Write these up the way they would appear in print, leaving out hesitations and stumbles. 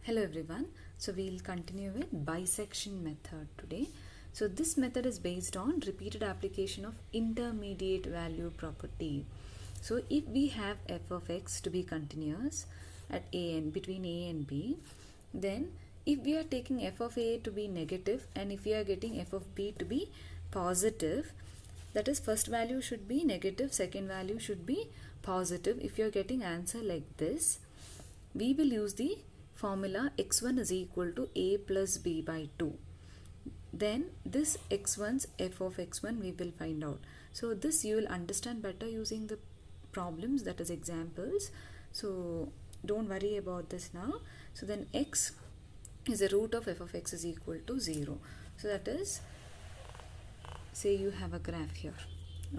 Hello everyone. So we'll continue with bisection method today. So this method is based on repeated application of intermediate value property. So if we have f of x to be continuous at a and between a and b, then if we are taking f of a to be negative and if we are getting f of b to be positive, that is first value should be negative, second value should be positive. If you are getting answer like this, we will use the formula x1 is equal to a plus b by 2. Then this x1's f of x1 we will find out. So this you will understand better using the problems, that is examples. So don't worry about this now. So then x is the root of f of x is equal to 0. So that is, say you have a graph here.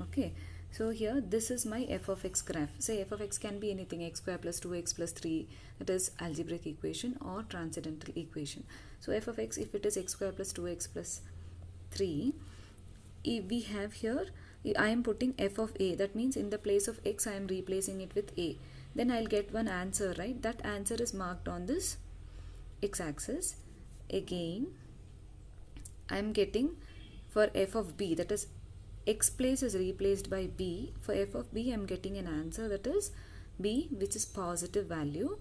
Okay. So here this is my f of x graph. Say f of x can be anything, x square plus 2x plus 3, that is algebraic equation or transcendental equation. So f of x, if it is x square plus 2x plus 3, if we have here, I am putting f of a, that means in the place of x I am replacing it with a. Then I'll get one answer, right? That answer is marked on this x-axis. Again, I am getting for f of b, that is x place is replaced by b. For f of b I am getting an answer, that is b, which is positive value.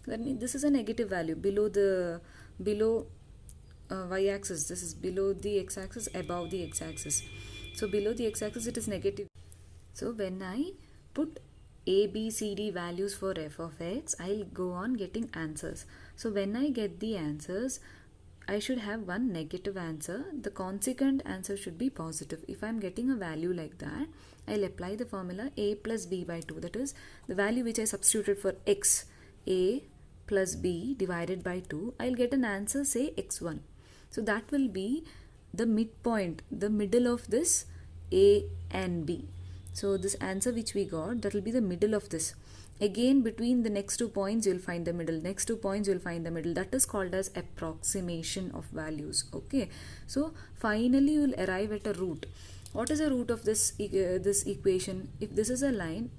That means this is a negative value below y-axis. This is below the x-axis, above the x-axis. So below the x-axis it is negative. So when I put a, b, c, d values for f of x, I'll go on getting answers. So when I get the answers, I should have one negative answer. The consequent answer should be positive. If I am getting a value like that, I'll apply the formula a plus b by 2. That is the value which I substituted for x, a plus b divided by 2. I'll get an answer, say x1. So that will be the midpoint, the middle of this a and b. So this answer which we got, that will be the middle of this. Again, between the next 2 points you'll find the middle, next 2 points you'll find the middle. That is called as approximation of values. Okay, so finally you will arrive at a root. What is the root of this equation? If this is a line,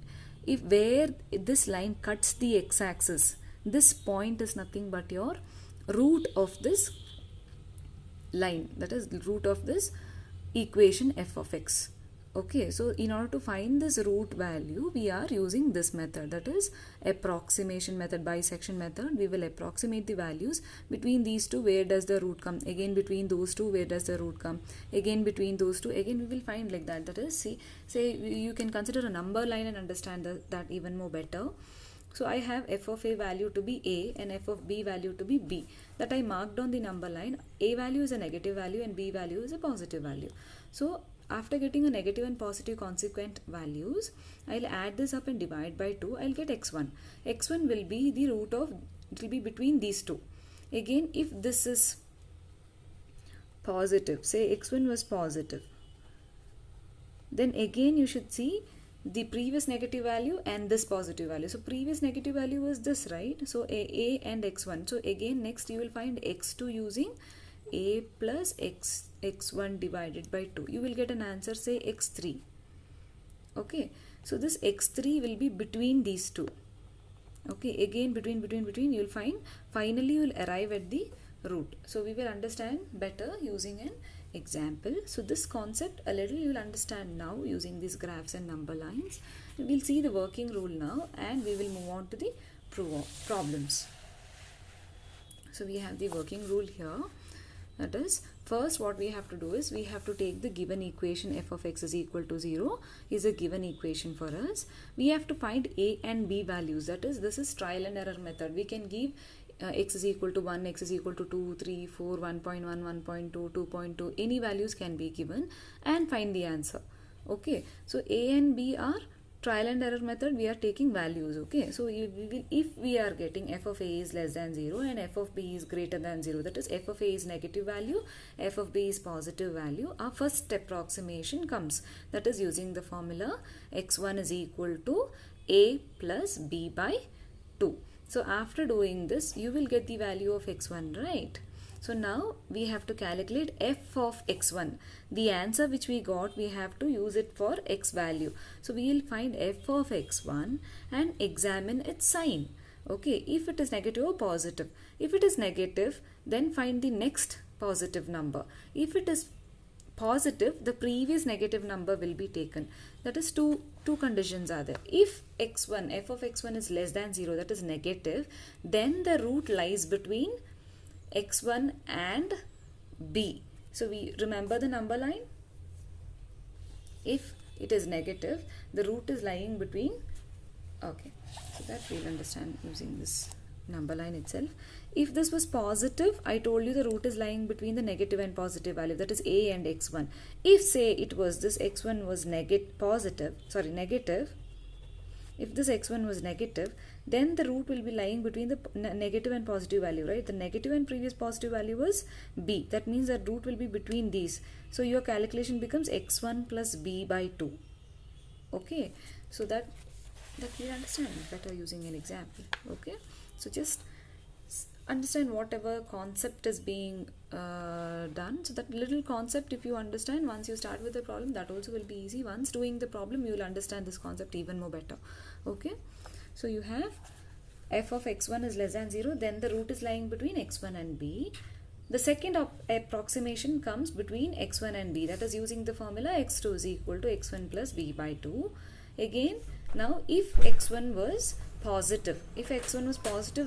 if where this line cuts the x-axis, this point is nothing but your root of this line, that is the root of this equation f of x. Okay, so in order to find this root value, we are using this method, that is approximation method, bisection method. We will approximate the values between these two. Where does the root come? Again, between those two, where does the root come? Again, between those two, again we will find like that. That is, see, say you can consider a number line and understand that even more better. So I have f of a value to be a and f of b value to be b. That I marked on the number line. A value is a negative value and b value is a positive value. So after getting a negative and positive consequent values, I'll add this up and divide by 2. I'll get x1. x1 will be the root of, it will be between these two. Again, if this is positive, say x1 was positive, then again you should see the previous negative value and this positive value. So previous negative value was this, right? So a and x1. So again next you will find x2 using a plus x1 divided by 2. You will get an answer, say x3. Okay, so this x3 will be between these two. Okay, again between you will find, finally you will arrive at the root. So we will understand better using an example. So this concept a little you will understand now using these graphs and number lines. We will see the working rule now and we will move on to the problems. So we have the working rule here. That is, first what we have to do is we have to take the given equation f of x is equal to 0 is a given equation for us. We have to find a and b values. That is, this is trial and error method. We can give x is equal to 1, x is equal to 2, 3, 4, 1.1, 1.2, 2.2. Any values can be given and find the answer. Okay, so a and b are trial and error method. We are taking values. Okay, so if we are getting f of a is less than 0 and f of b is greater than 0, that is f of a is negative value, f of b is positive value, our first approximation comes. That is using the formula x1 is equal to a plus b by 2. So after doing this, you will get the value of x1, right? So now we have to calculate f of x1. The answer which we got, we have to use it for x value. So we will find f of x1 and examine its sign. Okay, if it is negative or positive. If it is negative, then find the next positive number. If it is positive, the previous negative number will be taken. That is two conditions are there. If x1, f of x1 is less than 0, that is negative, then the root lies between x1 and b. So we remember the number line. If it is negative, the root is lying between, okay, so that we'll understand using this number line itself. If this was positive, I told you the root is lying between the negative and positive value, that is a and x1. If say it was this x1 was negative, if this x1 was negative, then the root will be lying between the negative and positive value, right? The negative and previous positive value was b. That means that root will be between these. So your calculation becomes x1 plus b by 2. Okay, so that we understand better using an example. Okay, so just understand whatever concept is being done. So that little concept, if you understand, once you start with the problem, that also will be easy. Once doing the problem, you will understand this concept even more better. Okay, so you have f of x1 is less than 0, then the root is lying between x1 and b. The second approximation comes between x1 and b, that is using the formula x2 is equal to x1 plus b by 2. Again, now if x1 was positive,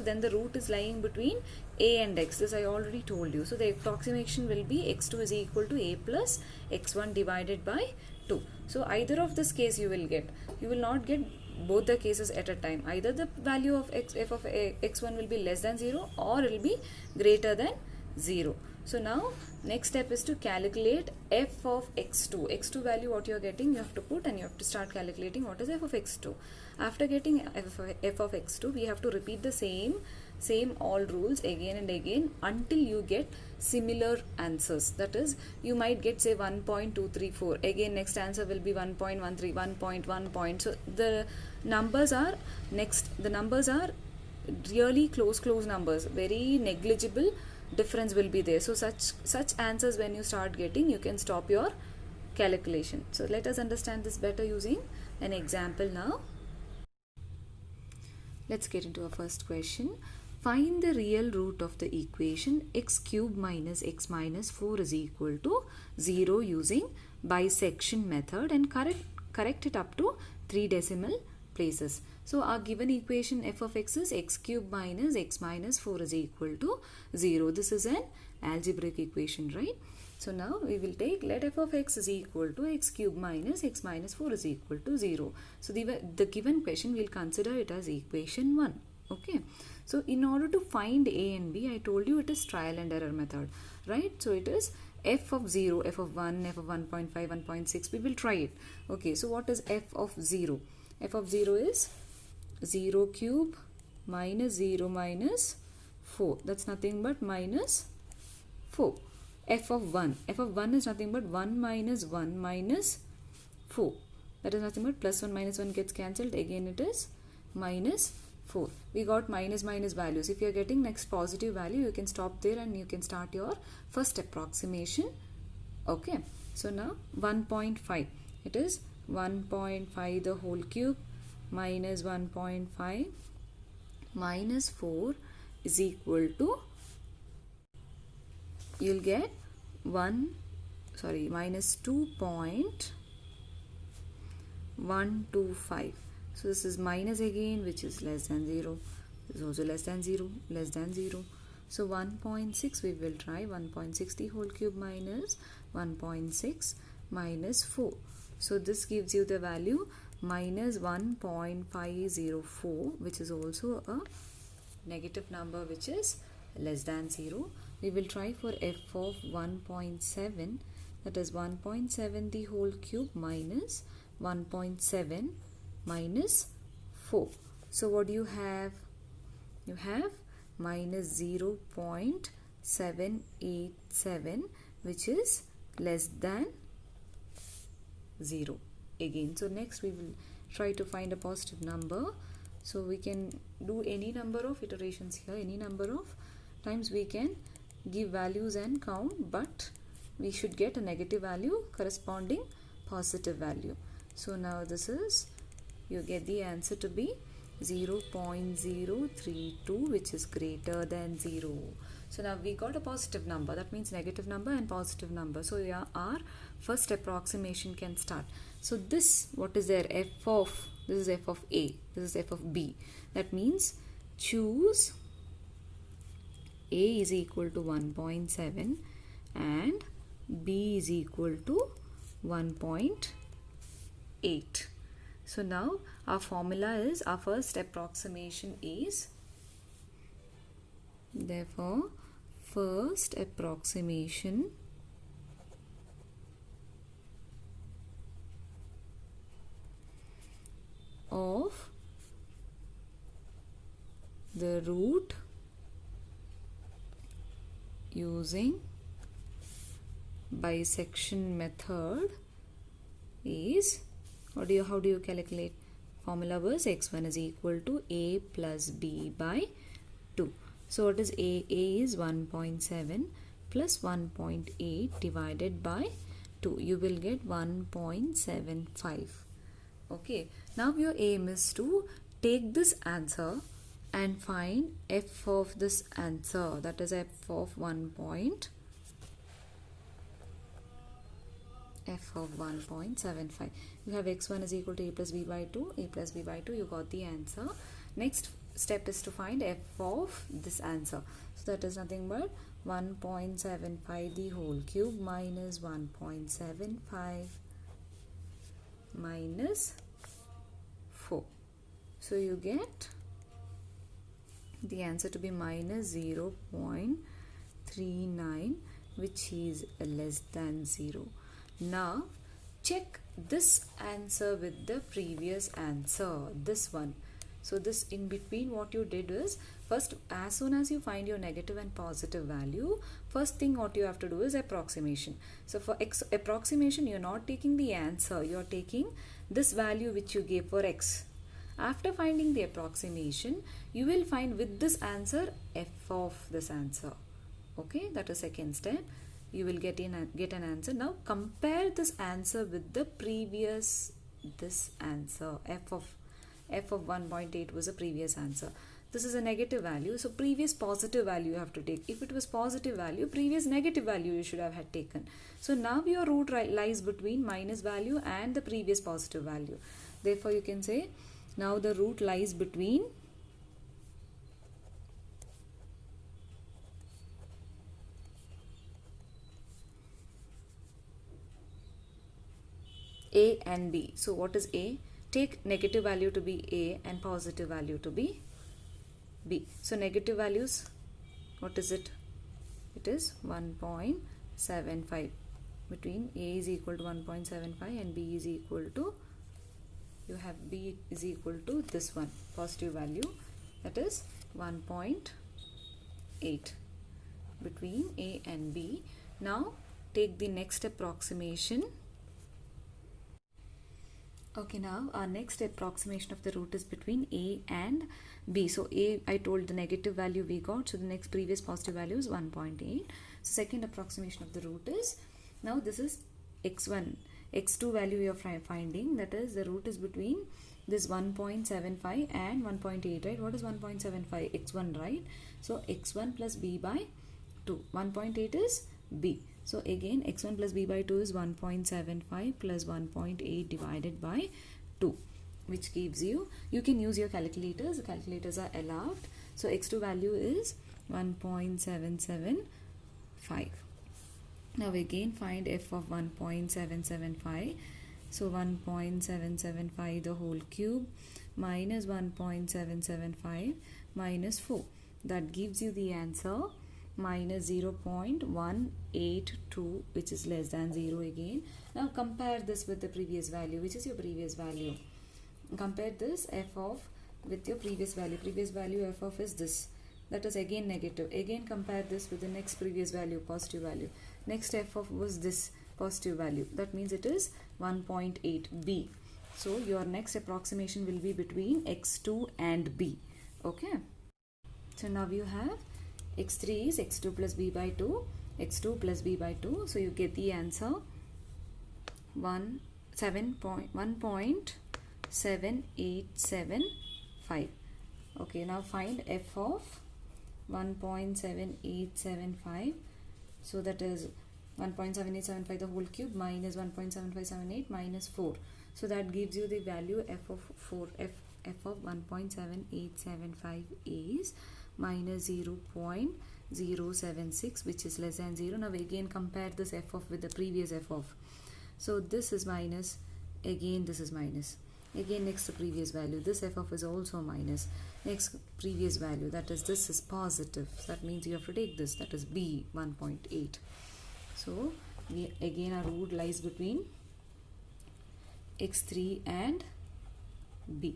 then the root is lying between a and x. This I already told you. So the approximation will be x2 is equal to a plus x1 divided by 2. So either of this case you will get. You will not get both the cases at a time. Either the value of f of x1 will be less than 0 or it will be greater than 0. So now next step is to calculate f of x2. x2 value what you are getting, you have to put, and you have to start calculating what is f of x2. After getting f of x2, we have to repeat the same all rules again and again until you get similar answers. That is, you might get say 1.234. Again next answer will be 1.13, 1.1 So the numbers are really close numbers, very negligible difference will be there. So such answers when you start getting, you can stop your calculation. So let us understand this better using an example now. Let's get into our first question. Find the real root of the equation x cube minus x minus 4 is equal to 0 using bisection method and correct it up to 3 decimal places. So our given equation f of x is x cube minus x minus 4 is equal to 0. This is an algebraic equation, right? So now we will take let f of x is equal to x cube minus x minus 4 is equal to 0. So the given question, we will consider it as equation 1. Okay. So in order to find a and b, I told you it is trial and error method, right? So it is f of 0, f of 1, f of 1.5, 1.6. We will try it. Okay. So what is f of 0? F of 0 is 0 cube minus 0 minus 4. That's nothing but minus 4. F of 1 is nothing but 1 minus 1 minus 4. That is nothing but plus 1 minus 1 gets cancelled. Again it is minus 4. We got minus values. If you are getting next positive value, you can stop there and you can start your first approximation. Okay. So now 1.5. It is 1.5 the whole cube minus 1.5 minus 4 is equal to, you'll get minus 2.125. So this is minus again, which is less than 0. This is also less than 0, less than 0. So 1.6 we will try. 1.6 the whole cube minus 1.6 minus 4. So this gives you the value minus 1.504, which is also a negative number which is less than 0. We will try for f of 1.7, that is 1.7 the whole cube minus 1.7 minus 4. So what do you have? You have minus 0.787, which is less than 0 again. So next we will try to find a positive number. So we can do any number of iterations here, any number of times we can give values and count, but we should get a negative value corresponding positive value. So now this is, you get the answer to be 0.032, which is greater than 0. So now we got a positive number, that means negative number and positive number. So yeah, our first approximation can start. So this, what is there, f of, this is f of a, this is f of b. That means choose a is equal to 1.7 and b is equal to 1.8. So now our formula is, our first approximation is, therefore first approximation of the root using bisection method is, how do you calculate? Formula was x1 is equal to a plus b by 2. So what is a? A is 1.7 plus 1.8 divided by 2. You will get 1.75. Okay. Now your aim is to take this answer and find f of this answer, that is f of 1.75. You have x1 is equal to a plus b by 2, a plus b by 2, you got the answer. Next step is to find f of this answer. So that is nothing but 1.75 the whole cube minus 1.75 minus 4. So you get the answer to be minus 0.39, which is less than 0. Now check this answer with the previous answer, this one. So this in between, what you did is, first as soon as you find your negative and positive value, first thing what you have to do is approximation. So for x approximation, you're not taking the answer, you're taking this value which you gave for x. After finding the approximation, you will find with this answer f of this answer. Okay, that is second step. You will get an answer. Now compare this answer with the previous, this answer. F of 1.8 was a previous answer. This is a negative value, so previous positive value you have to take. If it was positive value, previous negative value you should have had taken. So now your root lies between minus value and the previous positive value. Therefore you can say, now the root lies between a and b. So what is a? Take negative value to be a and positive value to be b. So negative values, what is it? It is 1.75. Between a is equal to 1.75 and b is equal to, you have b is equal to this one, positive value, that is 1.8 between a and b. Now take the next approximation. Okay, now our next approximation of the root is between a and b. So a, I told the negative value we got, so the next previous positive value is 1.8. So second approximation of the root is, now this is x1, x2 value you are finding, that is the root is between this 1.75 and 1.8, right? What is 1.75? x1, right? So x1 plus b by 2. 1.8 is b. So again x1 plus b by 2 is 1.75 plus 1.8 divided by 2, which gives you, you can use your calculators, the calculators are allowed. So x2 value is 1.775. Now again find f of 1.775. So 1.775 the whole cube minus 1.775 minus 4. That gives you the answer minus 0.182, which is less than 0 again. Now compare this with the previous value, which is your previous value. Compare this f of with your previous value. Previous value f of is this. That is again negative. Again compare this with the next previous value, positive value. Next f of was this positive value. That means it is 1.8b. So your next approximation will be between x2 and b. Okay. So now you have x3 is x2 plus b by 2, x2 plus b by 2. So you get the answer 1.7875. Okay, now find f of 1.7875. So that is 1.7875 the whole cube minus 1.7578 minus 4. So that gives you the value f of 1.7875 is minus 0.076, which is less than 0. Now again compare this f of with the previous f of. So this is minus, again this is minus. Again next the previous value, this f of is also minus. Next previous value, that is this is positive. So that means you have to take this, that is b 1.8. So we again our root lies between x3 and b.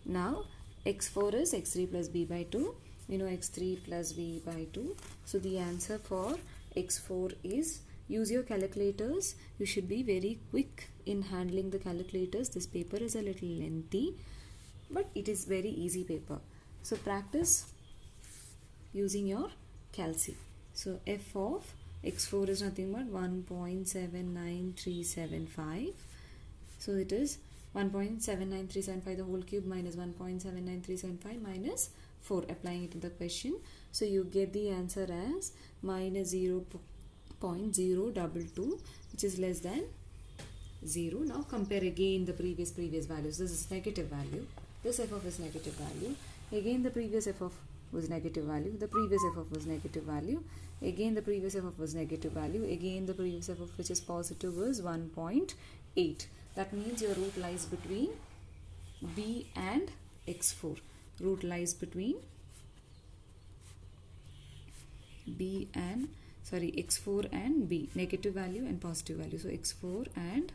Now x4 is x3 plus b by 2. We know x3 plus b by 2. So the answer for x4 is, use your calculators. You should be very quick in handling the calculators. This paper is a little lengthy, but it is very easy paper. So practice using your calci. So f of x4 is nothing but 1.79375. So it is 1.79375 the whole cube minus 1.79375 minus 4, applying it in the question. So you get the answer as minus 0.022, which is less than 0. Now compare again the previous values. This is negative value. This f of is negative value. Again the previous f of was negative value. The previous f of was negative value. Again the previous f of was negative value. Again the previous f of which is positive was 1.8. That means your root lies between b and x4. Root lies between x4 and b, negative value and positive value. So x4 and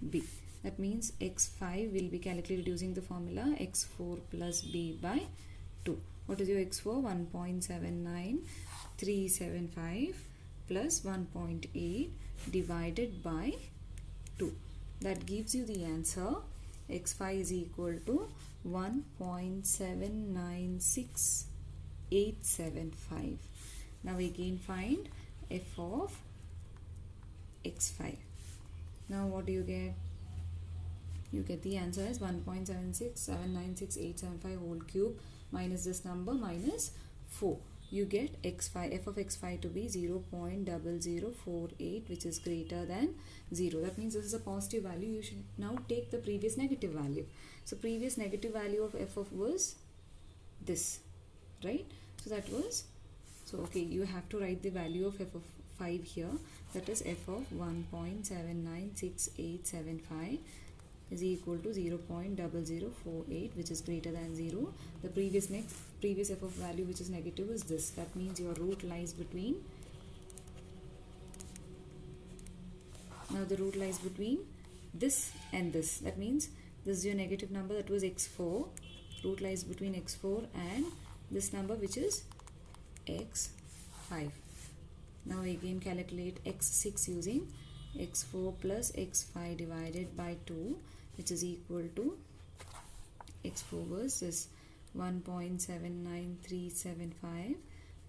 b. That means x5 will be calculated using the formula x4 plus b by 2. What is your x4? 1.79375 plus 1.8 divided by 2. That gives you the answer. x5 is equal to 1.796875. Now again find f of x5. Now what do you get? You get the answer as 1.76796.875 whole cube minus this number minus 4. You get x5, f of x5 to be 0.0048, which is greater than 0. That means this is a positive value. You should now take the previous negative value. So previous negative value of f of was this, right? So that was, so okay, you have to write the value of f of 5 here. That is f of 1.796875 is equal to 0.0048, which is greater than 0. The previous f of value which is negative is this. That means your root lies between, now the root lies between this and this. That means this is your negative number, that was x4. Root lies between x4 and this number which is x5. Now again calculate x6 using x4 plus x5 divided by 2, which is equal to, x4 was this 1.79375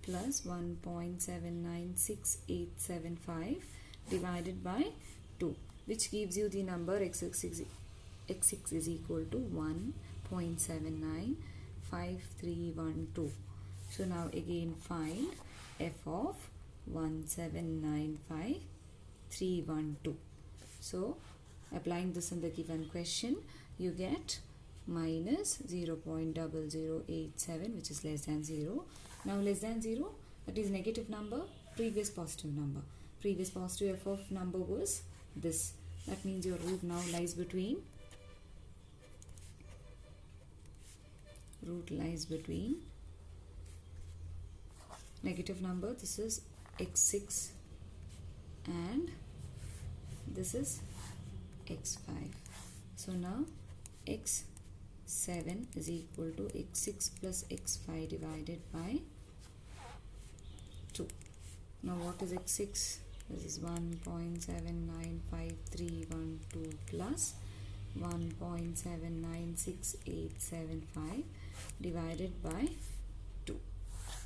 plus 1.796875 divided by 2, which gives you the number x6 is equal to 1.795312. So now again find f of 1795312. So applying this in the given question, you get minus 0.0087, which is less than 0. Now less than 0, that is negative number, previous positive number. Previous positive f of number was this. That means your root now lies between, negative number, this is x6 and this is x5. So now x7 is equal to x6 plus x5 divided by 2. Now what is x6? This is 1.795312 plus 1.796875 divided by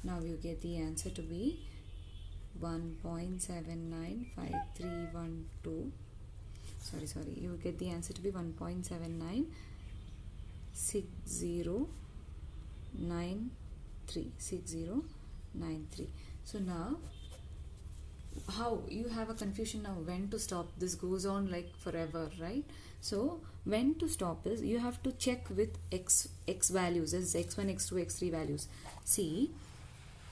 Now you get the answer to be 1.795312. Sorry, you get the answer to be 1.796093. So now, how you have a confusion now when to stop. This goes on like forever, right? So when to stop is you have to check with x values, as x1, x2, x3 values. See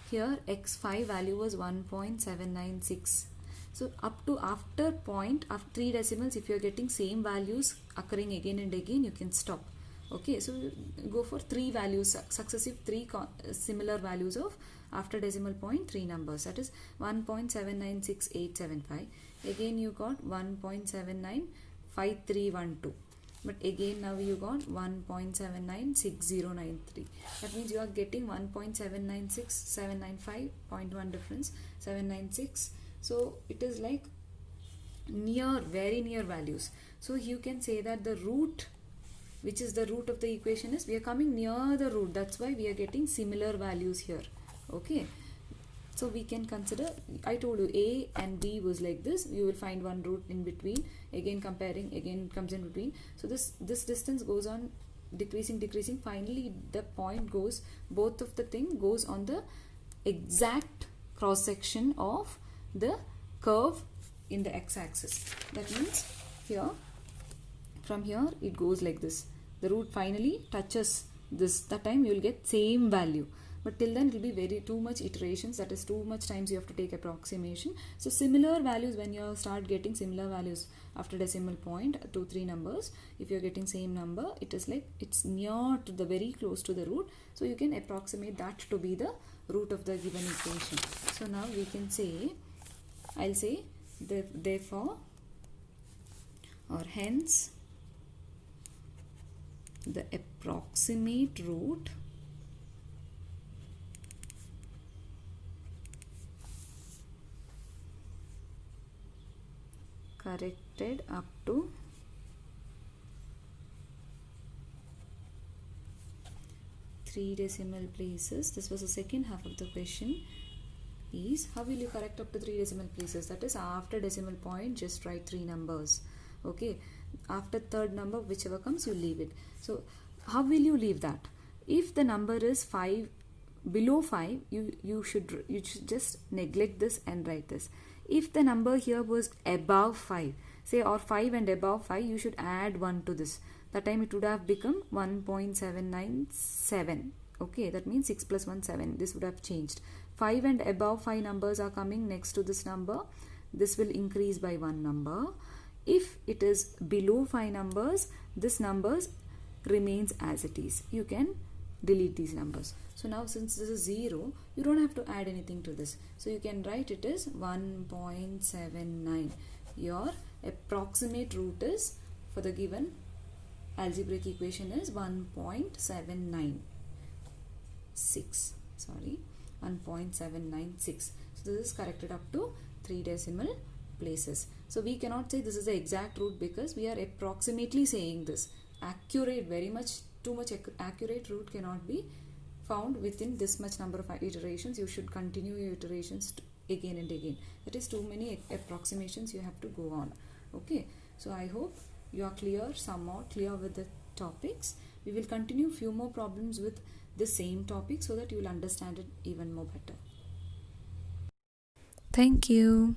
here, x5 value was 1.796. So up to after point of 3 decimals, if you are getting same values occurring again and again, you can stop. Okay, so go for 3 values, successive 3 similar values of after decimal point 3 numbers, that is 1.796875. again you got 1.795312, but again now you got 1.796093. that means you are getting 1.796795, 0.1 difference, 796. So it is like near, very near values. So you can say that the root, which is the root of the equation, is we are coming near the root. That's why we are getting similar values here. Okay, so we can consider, I told you A and B was like this. You will find one root in between, again comparing, again comes in between. So this distance goes on decreasing. Finally the point goes, both of the thing goes on the exact cross section of the curve in the x-axis. That means here, from here it goes like this. The root finally touches this. That time you will get same value, but till then it will be very too much iterations, that is too much times you have to take approximation. So similar values, when you start getting similar values after decimal point 2-3 numbers, if you are getting same number, it is like it's near to the, very close to the root, so you can approximate that to be the root of the given equation. So now we can say, I'll say therefore or hence the approximate root corrected up to three decimal places. This was the second half of the question. Is how will you correct up to 3 decimal places? That is, after decimal point just write 3 numbers. Okay, after third number, whichever comes, you leave it. So how will you leave that? If the number is 5, below 5, you should just neglect this and write this. If the number here was above 5, say, or 5 and above 5, you should add 1 to this. That time it would have become 1.797. Okay, that means 6 plus 1, 7. This would have changed. 5 and above 5 numbers are coming next to this number. This will increase by 1 number. If it is below 5 numbers, this numbers remains as it is. You can delete these numbers. So now since this is 0, you don't have to add anything to this. So you can write it as 1.79. Your approximate root is, for the given algebraic equation, is 1.796. Sorry, 1.796. So this is corrected up to 3 decimal places. So we cannot say this is the exact root because we are approximately saying this. Accurate, very much, too much accurate root cannot be found within this much number of iterations. You should continue your iterations again and again. That is too many approximations you have to go on. Okay, so I hope you are clear, somewhat clear with the topics. We will continue few more problems with the same topic so that you will understand it even more better. Thank you.